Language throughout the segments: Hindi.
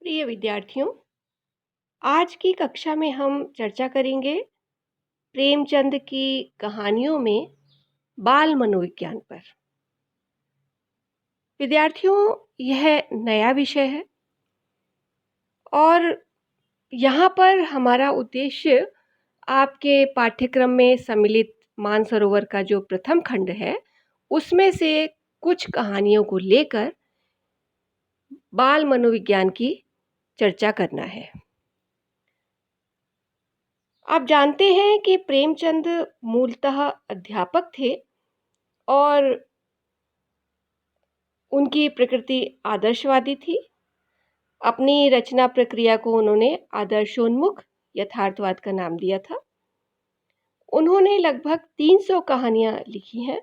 प्रिय विद्यार्थियों, आज की कक्षा में हम चर्चा करेंगे प्रेमचंद की कहानियों में बाल मनोविज्ञान पर। विद्यार्थियों, यह नया विषय है और यहाँ पर हमारा उद्देश्य आपके पाठ्यक्रम में सम्मिलित मानसरोवर का जो प्रथम खंड है, उसमें से कुछ कहानियों को लेकर बाल मनोविज्ञान की चर्चा करना है। आप जानते हैं कि प्रेमचंद मूलतः अध्यापक थे और उनकी प्रकृति आदर्शवादी थी। अपनी रचना प्रक्रिया को उन्होंने आदर्शोन्मुख यथार्थवाद का नाम दिया था। उन्होंने लगभग 300 कहानियां लिखी हैं।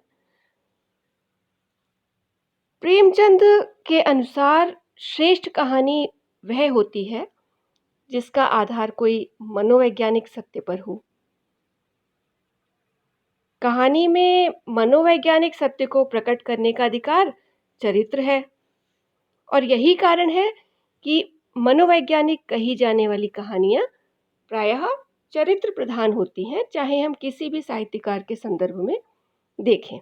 प्रेमचंद के अनुसार श्रेष्ठ कहानी वह होती है जिसका आधार कोई मनोवैज्ञानिक सत्य पर हो। कहानी में मनोवैज्ञानिक सत्य को प्रकट करने का अधिकार चरित्र है और यही कारण है कि मनोवैज्ञानिक कही जाने वाली कहानियां प्रायः चरित्र प्रधान होती हैं, चाहे हम किसी भी साहित्यकार के संदर्भ में देखें।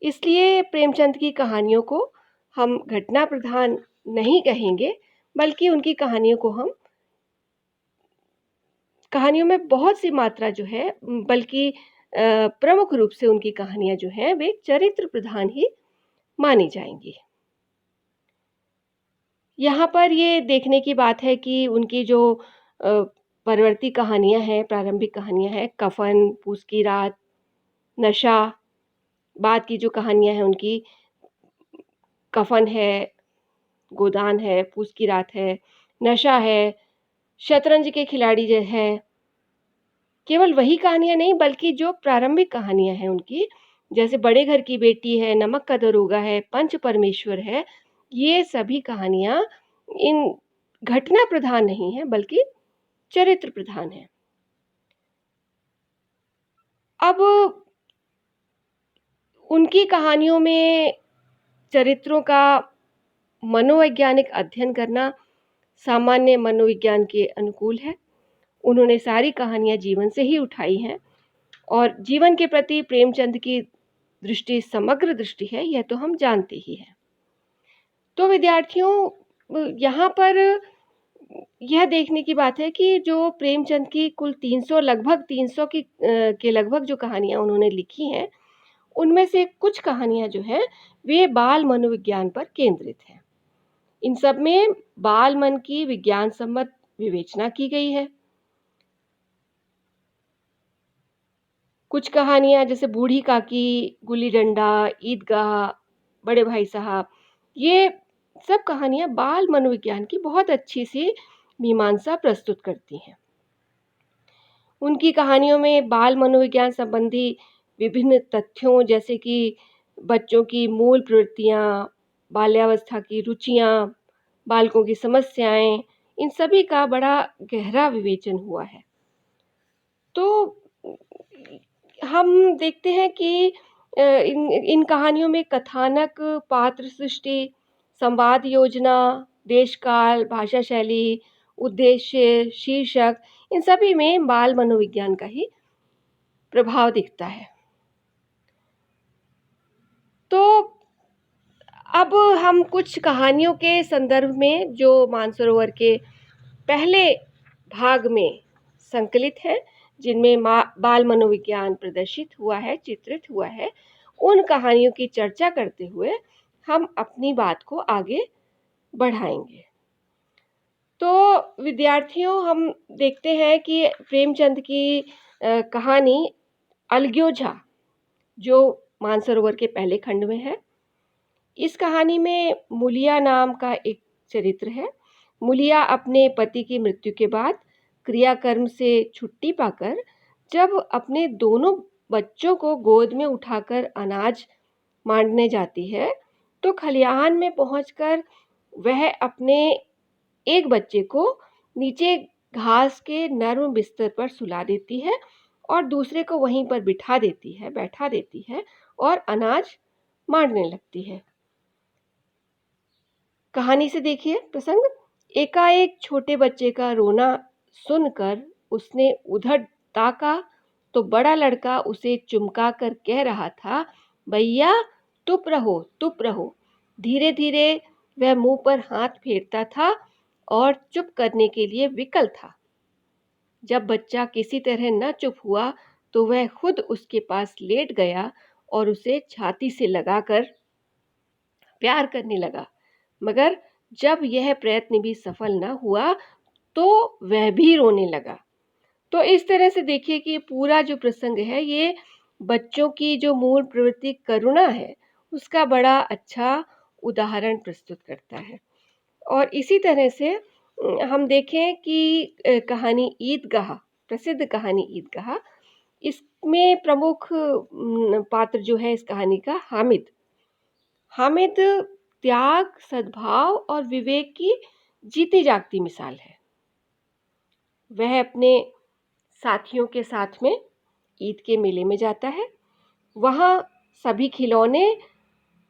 इसलिए प्रेमचंद की कहानियों को हम घटना प्रधान नहीं कहेंगे, बल्कि उनकी कहानियों में बहुत सी मात्रा जो है, बल्कि प्रमुख रूप से उनकी कहानियां जो हैं वे चरित्र प्रधान ही मानी जाएंगी। यहाँ पर ये देखने की बात है कि उनकी जो परवर्ती कहानियां हैं, प्रारंभिक कहानियां हैं, कफन, पूस की रात, नशा, बाद की जो कहानियां हैं उनकी कफन है, गोदान है, पूस की रात है, नशा है, शतरंज के खिलाड़ी जो है, केवल वही कहानियां नहीं बल्कि जो प्रारंभिक कहानियां हैं उनकी, जैसे बड़े घर की बेटी है, नमक का दरोगा है, पंच परमेश्वर है, ये सभी कहानियां इन घटना प्रधान नहीं है बल्कि चरित्र प्रधान है। अब उनकी कहानियों में चरित्रों का मनोवैज्ञानिक अध्ययन करना सामान्य मनोविज्ञान के अनुकूल है। उन्होंने सारी कहानियां जीवन से ही उठाई हैं और जीवन के प्रति प्रेमचंद की दृष्टि समग्र दृष्टि है, यह तो हम जानते ही हैं। तो विद्यार्थियों, यहाँ पर यह देखने की बात है कि जो प्रेमचंद की कुल 300 लगभग 300 के लगभग जो कहानियां उन्होंने लिखी हैं, उनमें से कुछ कहानियां जो हैं वे बाल मनोविज्ञान पर केंद्रित हैं। इन सब में बाल मन की विज्ञान सम्मत विवेचना की गई है। कुछ कहानियां जैसे बूढ़ी काकी, गुल्ली डंडा, ईदगाह, बड़े भाई साहब, ये सब कहानियां बाल मनोविज्ञान की बहुत अच्छी सी मीमांसा प्रस्तुत करती हैं। उनकी कहानियों में बाल मनोविज्ञान संबंधी विभिन्न तथ्यों जैसे कि बच्चों की मूल प्रवृत्तियां, बाल्यावस्था की रुचियां, बालकों की समस्याएं, इन सभी का बड़ा गहरा विवेचन हुआ है। तो हम देखते हैं कि इन कहानियों में कथानक, पात्र सृष्टि, संवाद योजना, देश काल, भाषा शैली, उद्देश्य, शीर्षक, इन सभी में बाल मनोविज्ञान का ही प्रभाव दिखता है। तो अब हम कुछ कहानियों के संदर्भ में जो मानसरोवर के पहले भाग में संकलित है, जिनमें बाल मनोविज्ञान प्रदर्शित हुआ है, चित्रित हुआ है, उन कहानियों की चर्चा करते हुए हम अपनी बात को आगे बढ़ाएंगे। तो विद्यार्थियों, हम देखते हैं कि प्रेमचंद की कहानी अलग्योझा, जो मानसरोवर के पहले खंड में है, इस कहानी में मुलिया नाम का एक चरित्र है। मुलिया अपने पति की मृत्यु के बाद क्रियाकर्म से छुट्टी पाकर जब अपने दोनों बच्चों को गोद में उठाकर अनाज मांडने जाती है, तो खलिहान में पहुंचकर वह अपने एक बच्चे को नीचे घास के नर्म बिस्तर पर सुला देती है और दूसरे को वहीं पर बैठा देती है और अनाज मांडने लगती है। कहानी से देखिए प्रसंग। एकाएक छोटे बच्चे का रोना सुनकर उसने उधर ताका तो बड़ा लड़का उसे चुमका कर कह रहा था, भैया चुप रहो। धीरे धीरे वह मुंह पर हाथ फेरता था और चुप करने के लिए विकल था। जब बच्चा किसी तरह न चुप हुआ तो वह खुद उसके पास लेट गया और उसे छाती से लगाकर प्यार करने लगा। मगर जब यह प्रयत्न भी सफल न हुआ तो वह भी रोने लगा। तो इस तरह से देखिए कि पूरा जो प्रसंग है ये बच्चों की जो मूल प्रवृत्ति करुणा है उसका बड़ा अच्छा उदाहरण प्रस्तुत करता है। और इसी तरह से हम देखें कि कहानी ईदगाह, प्रसिद्ध कहानी ईदगाह, इसमें प्रमुख पात्र जो है इस कहानी का हामिद। हामिद त्याग, सद्भाव और विवेक की जीती जागती मिसाल है। वह अपने साथियों के साथ में ईद के मेले में जाता है। वहाँ सभी खिलौने,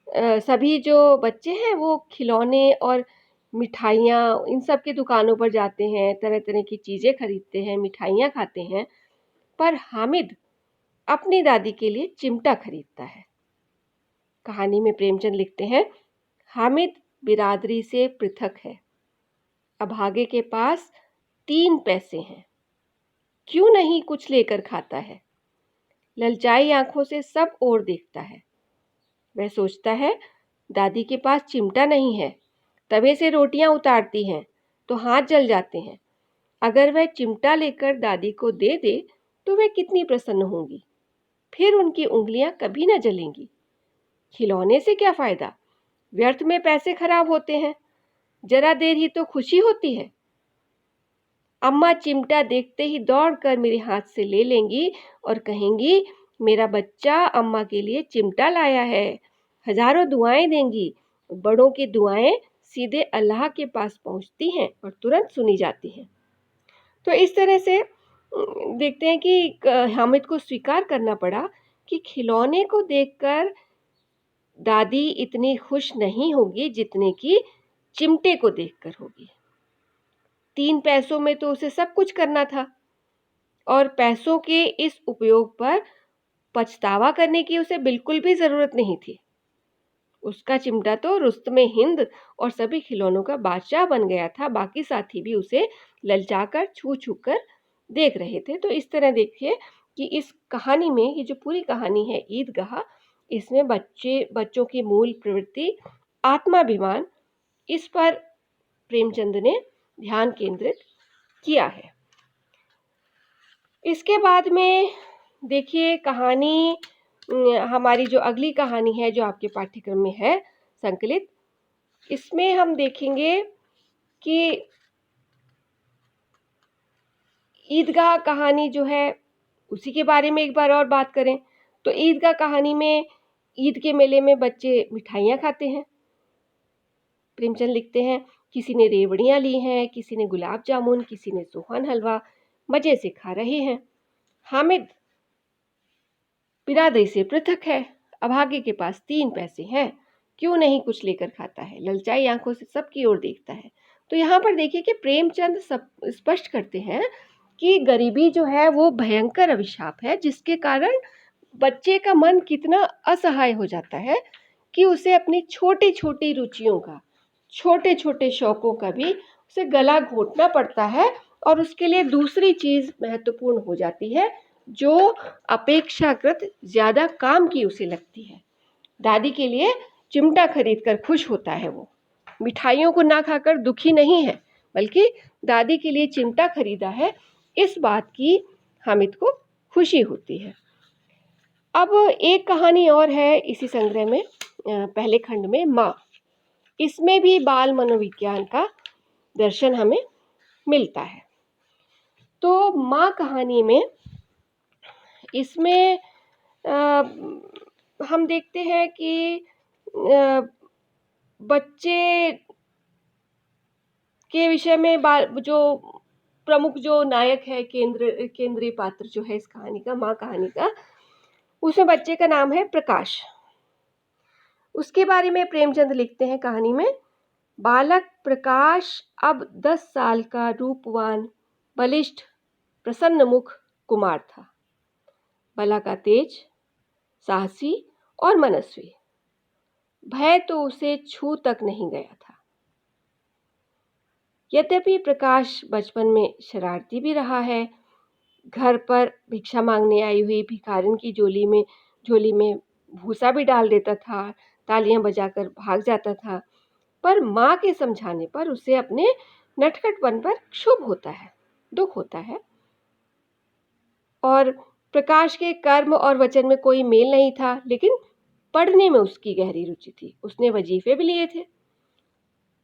सभी जो बच्चे हैं वो खिलौने और मिठाइयाँ इन सब की दुकानों पर जाते हैं, तरह तरह की चीज़ें खरीदते हैं, मिठाइयाँ खाते हैं। पर हामिद अपनी दादी के लिए चिमटा खरीदता है। कहानी में प्रेमचंद लिखते हैं, हामिद बिरादरी से पृथक है। अभागे के पास 3 पैसे हैं, क्यों नहीं कुछ लेकर खाता है। ललचाई आंखों से सब ओर देखता है। वह सोचता है, दादी के पास चिमटा नहीं है, तवे से रोटियां उतारती हैं तो हाथ जल जाते हैं। अगर वह चिमटा लेकर दादी को दे दे तो वे कितनी प्रसन्न होंगी, फिर उनकी उंगलियां कभी न जलेंगी। खिलौने से क्या फायदा, व्यर्थ में पैसे खराब होते हैं, जरा देर ही तो खुशी होती है। अम्मा चिमटा देखते ही दौड़कर मेरे हाथ से ले लेंगी और कहेंगी, मेरा बच्चा अम्मा के लिए चिमटा लाया है। हजारों दुआएं देंगी। बड़ों की दुआएं सीधे अल्लाह के पास पहुंचती हैं और तुरंत सुनी जाती हैं। तो इस तरह से देखते हैं कि हामिद को स्वीकार करना पड़ा कि खिलौने को देखकर दादी इतनी खुश नहीं होगी जितने की चिमटे को देखकर होगी। 3 पैसों में तो उसे सब कुछ करना था और पैसों के इस उपयोग पर पछतावा करने की उसे बिल्कुल भी जरूरत नहीं थी। उसका चिमटा तो रुस्तमे हिंद और सभी खिलौनों का बादशाह बन गया था। बाकी साथी भी उसे ललचाकर छू छू कर देख रहे थे। तो इस तरह देखिए कि इस कहानी में, ये जो पूरी कहानी है ईदगाह, इसमें बच्चों की मूल प्रवृत्ति आत्माभिमान, इस पर प्रेमचंद ने ध्यान केंद्रित किया है। इसके बाद में देखिए कहानी, हमारी जो अगली कहानी है जो आपके पाठ्यक्रम में है संकलित, इसमें हम देखेंगे कि ईदगाह कहानी जो है उसी के बारे में एक बार और बात करें तो ईदगाह कहानी में ईद के मेले में बच्चे मिठाइयाँ खाते हैं। प्रेमचंद लिखते हैं, किसी ने रेवड़ियाँ ली हैं, किसी ने गुलाब जामुन, किसी ने सोहन हलवा, मजे से खा रहे हैं। हामिद बिरादरी से पृथक है। अभागे के पास 3 पैसे हैं, क्यों नहीं कुछ लेकर खाता है। ललचाई आंखों से सबकी ओर देखता है। तो यहाँ पर देखिए कि प्रेमचंद सब स्पष्ट करते हैं कि गरीबी जो है वो भयंकर अभिशाप है, जिसके कारण बच्चे का मन कितना असहाय हो जाता है कि उसे अपनी छोटी छोटी रुचियों का, छोटे छोटे शौकों का भी उसे गला घोटना पड़ता है और उसके लिए दूसरी चीज महत्वपूर्ण हो जाती है जो अपेक्षाकृत ज्यादा काम की उसे लगती है। दादी के लिए चिमटा खरीदकर खुश होता है, वो मिठाइयों को ना खाकर दुखी नहीं है, बल्कि दादी के लिए चिमटा खरीदा है, इस बात की हामिद को खुशी होती है। अब एक कहानी और है इसी संग्रह में, पहले खंड में माँ। इसमें भी बाल मनोविज्ञान का दर्शन हमें मिलता है। तो माँ कहानी में, इसमें हम देखते हैं कि बच्चे के विषय में जो प्रमुख जो नायक है, केंद्रीय पात्र जो है इस कहानी का, माँ कहानी का, उसमें बच्चे का नाम है प्रकाश। उसके बारे में प्रेमचंद लिखते हैं कहानी में, बालक प्रकाश अब 10 साल का रूपवान, बलिष्ठ, प्रसन्नमुख कुमार था। बला का तेज, साहसी और मनस्वी। भय तो उसे छू तक नहीं गया था। यद्यपि प्रकाश बचपन में शरारती भी रहा है, घर पर भिक्षा मांगने आई हुई भिखारिन की झोली में भूसा भी डाल देता था, तालियां बजाकर भाग जाता था, पर माँ के समझाने पर उसे अपने नटखटपन पर क्षोभ होता है, दुख होता है। और प्रकाश के कर्म और वचन में कोई मेल नहीं था, लेकिन पढ़ने में उसकी गहरी रुचि थी। उसने वजीफे भी लिए थे।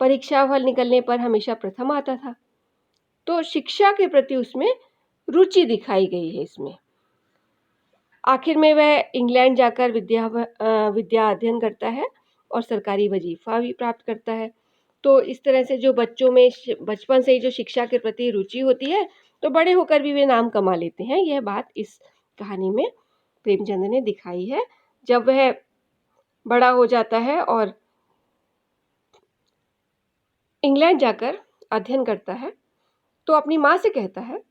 परीक्षा फल निकलने पर हमेशा प्रथम आता था। तो शिक्षा के प्रति उसमें रुचि दिखाई गई है इसमें। आखिर में वह इंग्लैंड जाकर विद्या अध्ययन करता है और सरकारी वजीफा भी प्राप्त करता है। तो इस तरह से जो बच्चों में बचपन से ही जो शिक्षा के प्रति रुचि होती है, तो बड़े होकर भी वे नाम कमा लेते हैं। यह बात इस कहानी में प्रेमचंद ने दिखाई है। जब वह बड़ा हो जाता है और इंग्लैंड जाकर अध्ययन करता है, तो अपनी माँ से कहता है,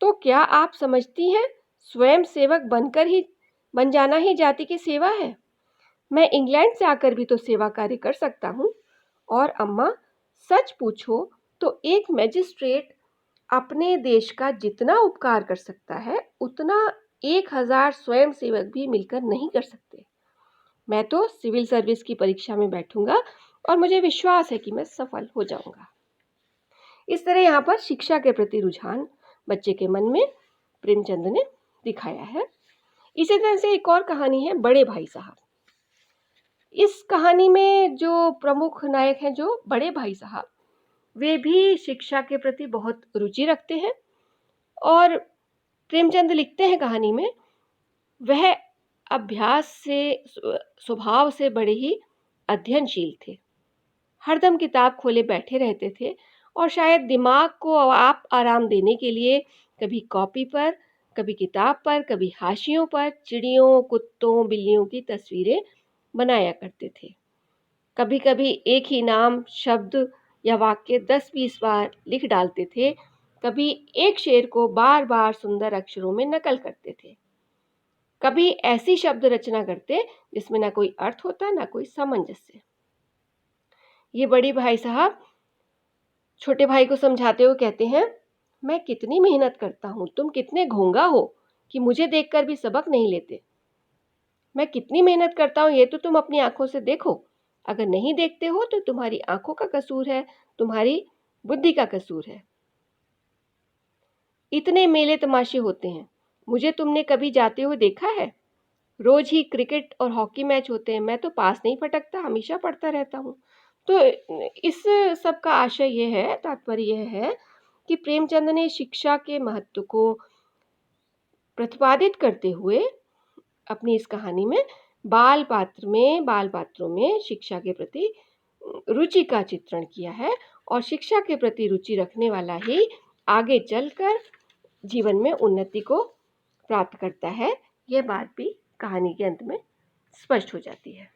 तो क्या आप समझती हैं स्वयं सेवक बन जाना ही जाति की सेवा है? मैं इंग्लैंड से आकर भी तो सेवा कार्य कर सकता हूँ। और अम्मा, सच पूछो तो एक मैजिस्ट्रेट अपने देश का जितना उपकार कर सकता है, उतना 1000 स्वयं सेवक भी मिलकर नहीं कर सकते। मैं तो सिविल सर्विस की परीक्षा में बैठूंगा और मुझे विश्वास है कि मैं सफल हो जाऊंगा। इस तरह यहाँ पर शिक्षा के प्रति रुझान बच्चे के मन में प्रेमचंद ने दिखाया है। इसी तरह से एक और कहानी है बड़े भाई साहब। इस कहानी में जो प्रमुख नायक हैं, जो बड़े भाई साहब, वे भी शिक्षा के प्रति बहुत रुचि रखते हैं। और प्रेमचंद लिखते हैं कहानी में, वह अभ्यास से, स्वभाव से बड़े ही अध्ययनशील थे। हरदम किताब खोले बैठे रहते थे और शायद दिमाग को आप आराम देने के लिए कभी कॉपी पर, कभी किताब पर, कभी हाशियों पर चिड़ियों, कुत्तों, बिल्लियों की तस्वीरें बनाया करते थे। कभी कभी एक ही नाम, शब्द या वाक्य 10-20 बार लिख डालते थे। कभी एक शेर को बार बार सुंदर अक्षरों में नकल करते थे। कभी ऐसी शब्द रचना करते जिसमें ना कोई अर्थ होता, ना कोई सामंजस्य। ये बड़े भाई साहब छोटे भाई को समझाते हुए कहते हैं, मैं कितनी मेहनत करता हूँ, तुम कितने घोंगा हो कि मुझे देखकर भी सबक नहीं लेते। मैं कितनी मेहनत करता हूँ ये तो तुम अपनी आंखों से देखो। अगर नहीं देखते हो तो तुम्हारी आंखों का कसूर है, तुम्हारी बुद्धि का कसूर है। इतने मेले तमाशे होते हैं, मुझे तुमने कभी जाते हुए देखा है? रोज ही क्रिकेट और हॉकी मैच होते हैं, मैं तो पास नहीं फटकता, हमेशा पढ़ता रहता हूँ। तो इस सब का आशय ये है, तात्पर्य यह है कि प्रेमचंद ने शिक्षा के महत्व को प्रतिपादित करते हुए अपनी इस कहानी में बाल पात्रों में शिक्षा के प्रति रुचि का चित्रण किया है। और शिक्षा के प्रति रुचि रखने वाला ही आगे चलकर जीवन में उन्नति को प्राप्त करता है। यह बात भी कहानी के अंत में स्पष्ट हो जाती है।